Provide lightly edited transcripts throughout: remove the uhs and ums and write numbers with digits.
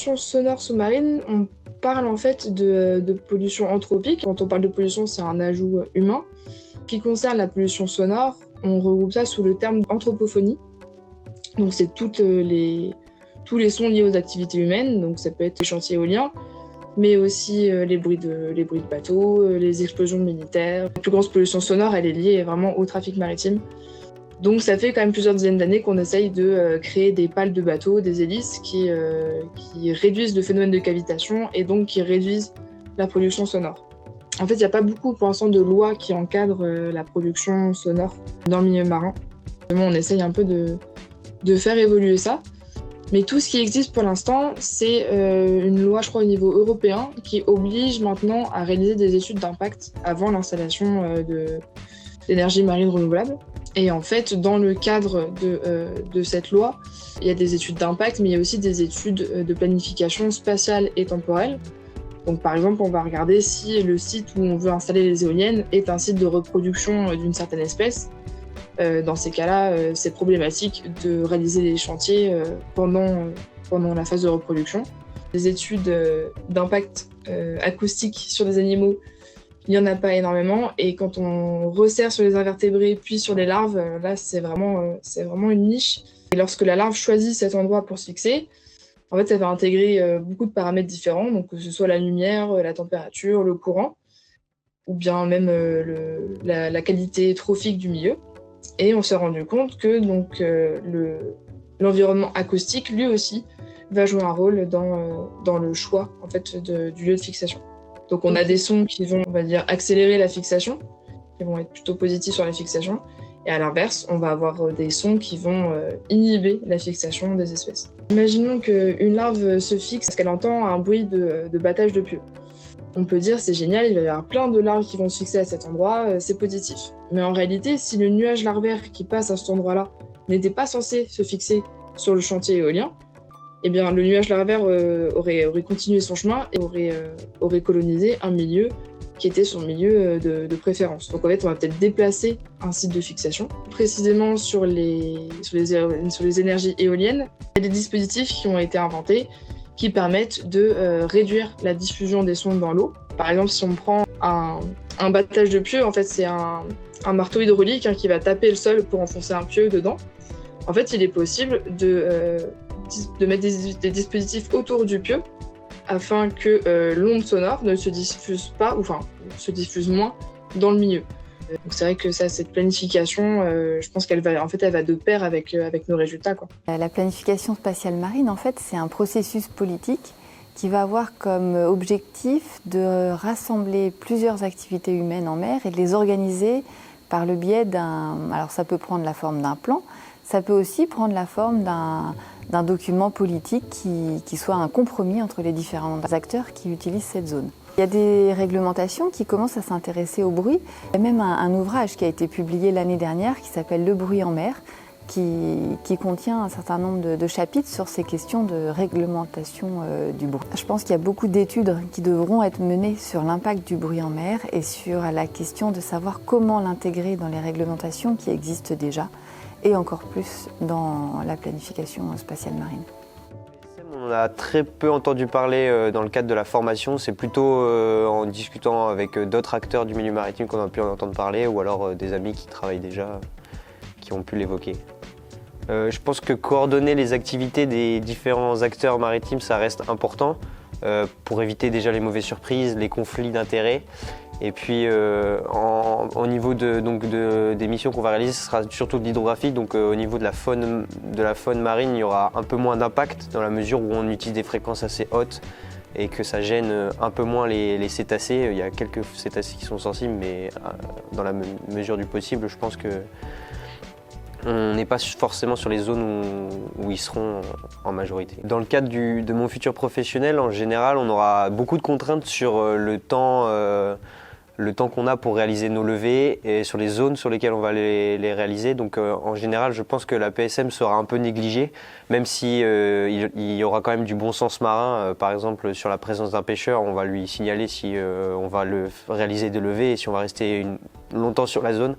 pollution sonore sous-marine, on parle en fait de pollution anthropique. Quand on parle de pollution, c'est un ajout humain. Ce qui concerne la pollution sonore, on regroupe ça sous le terme d'anthropophonie. Donc c'est tous les sons liés aux activités humaines, donc ça peut être les chantiers éoliens, mais aussi les bruits de bateaux, les explosions militaires. La plus grosse pollution sonore, elle est liée vraiment au trafic maritime. Donc ça fait quand même plusieurs dizaines d'années qu'on essaye de créer des pales de bateaux, des hélices qui réduisent le phénomène de cavitation et donc qui réduisent la pollution sonore. En fait, il n'y a pas beaucoup pour l'instant de lois qui encadrent la production sonore dans le milieu marin. On essaye un peu de faire évoluer ça. Mais tout ce qui existe pour l'instant, c'est une loi, je crois, au niveau européen qui oblige maintenant à réaliser des études d'impact avant l'installation d'énergie marine renouvelable. Et en fait, dans le cadre de cette loi, il y a des études d'impact, mais il y a aussi des études de planification spatiale et temporelle. Donc par exemple, on va regarder si le site où on veut installer les éoliennes est un site de reproduction d'une certaine espèce. Dans ces cas-là, c'est problématique de réaliser des chantiers pendant la phase de reproduction. Des études d'impact acoustique sur des animaux, il n'y en a pas énormément. Et quand on resserre sur les invertébrés puis sur les larves, là, c'est vraiment une niche. Et lorsque la larve choisit cet endroit pour se fixer, en fait, ça va intégrer beaucoup de paramètres différents, donc que ce soit la lumière, la température, le courant, ou bien même la qualité trophique du milieu. Et on s'est rendu compte que l'environnement acoustique, lui aussi, va jouer un rôle dans le choix en fait, du lieu de fixation. Donc on a des sons qui vont, on va dire, accélérer la fixation, qui vont être plutôt positifs sur la fixation, et à l'inverse, on va avoir des sons qui vont inhiber la fixation des espèces. Imaginons qu'une larve se fixe parce qu'elle entend un bruit de battage de pieux. On peut dire c'est génial, il va y avoir plein de larves qui vont se fixer à cet endroit, c'est positif. Mais en réalité, si le nuage larvaire qui passe à cet endroit-là n'était pas censé se fixer sur le chantier éolien, eh bien le nuage larvaire aurait continué son chemin et aurait colonisé un milieu qui était son milieu de préférence. Donc en fait, on va peut-être déplacer un site de fixation. Précisément sur les énergies éoliennes, il y a des dispositifs qui ont été inventés qui permettent de réduire la diffusion des sons dans l'eau. Par exemple, si on prend un battage de pieux, en fait, c'est un marteau hydraulique qui va taper le sol pour enfoncer un pieu dedans. En fait, il est possible de mettre des dispositifs autour du pieu afin que l'onde sonore ne se diffuse pas, ou enfin, se diffuse moins dans le milieu. Donc c'est vrai que ça, cette planification, je pense qu'elle va de pair avec nos résultats, quoi. La planification spatiale marine, en fait, c'est un processus politique qui va avoir comme objectif de rassembler plusieurs activités humaines en mer et de les organiser par le biais alors ça peut prendre la forme d'un plan, ça peut aussi prendre la forme d'un document politique qui soit un compromis entre les différents acteurs qui utilisent cette zone. Il y a des réglementations qui commencent à s'intéresser au bruit. Il y a même un ouvrage qui a été publié l'année dernière qui s'appelle « Le bruit en mer », qui contient un certain nombre de chapitres sur ces questions de réglementation du bruit. Je pense qu'il y a beaucoup d'études qui devront être menées sur l'impact du bruit en mer et sur la question de savoir comment l'intégrer dans les réglementations qui existent déjà et encore plus dans la planification spatiale marine. On a très peu entendu parler dans le cadre de la formation, c'est plutôt en discutant avec d'autres acteurs du milieu maritime qu'on a pu en entendre parler ou alors des amis qui travaillent déjà, qui ont pu l'évoquer. Je pense que coordonner les activités des différents acteurs maritimes, ça reste important pour éviter déjà les mauvaises surprises, les conflits d'intérêts. Et puis au niveau des missions qu'on va réaliser, ce sera surtout de l'hydrographie. Donc au niveau de la faune marine, il y aura un peu moins d'impact dans la mesure où on utilise des fréquences assez hautes et que ça gêne un peu moins les cétacés. Il y a quelques cétacés qui sont sensibles, mais dans la mesure du possible, je pense que on n'est pas forcément sur les zones où ils seront en majorité. Dans le cadre de mon futur professionnel, en général, on aura beaucoup de contraintes sur le temps qu'on a pour réaliser nos levées et sur les zones sur lesquelles on va les réaliser. Donc en général, je pense que la PSM sera un peu négligée, même si il y aura quand même du bon sens marin. Par exemple, sur la présence d'un pêcheur, on va lui signaler si on va réaliser des levées et si on va rester longtemps sur la zone.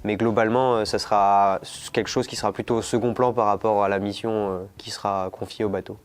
Mais globalement, ça sera quelque chose qui sera plutôt au second plan par rapport à la mission qui sera confiée au bateau.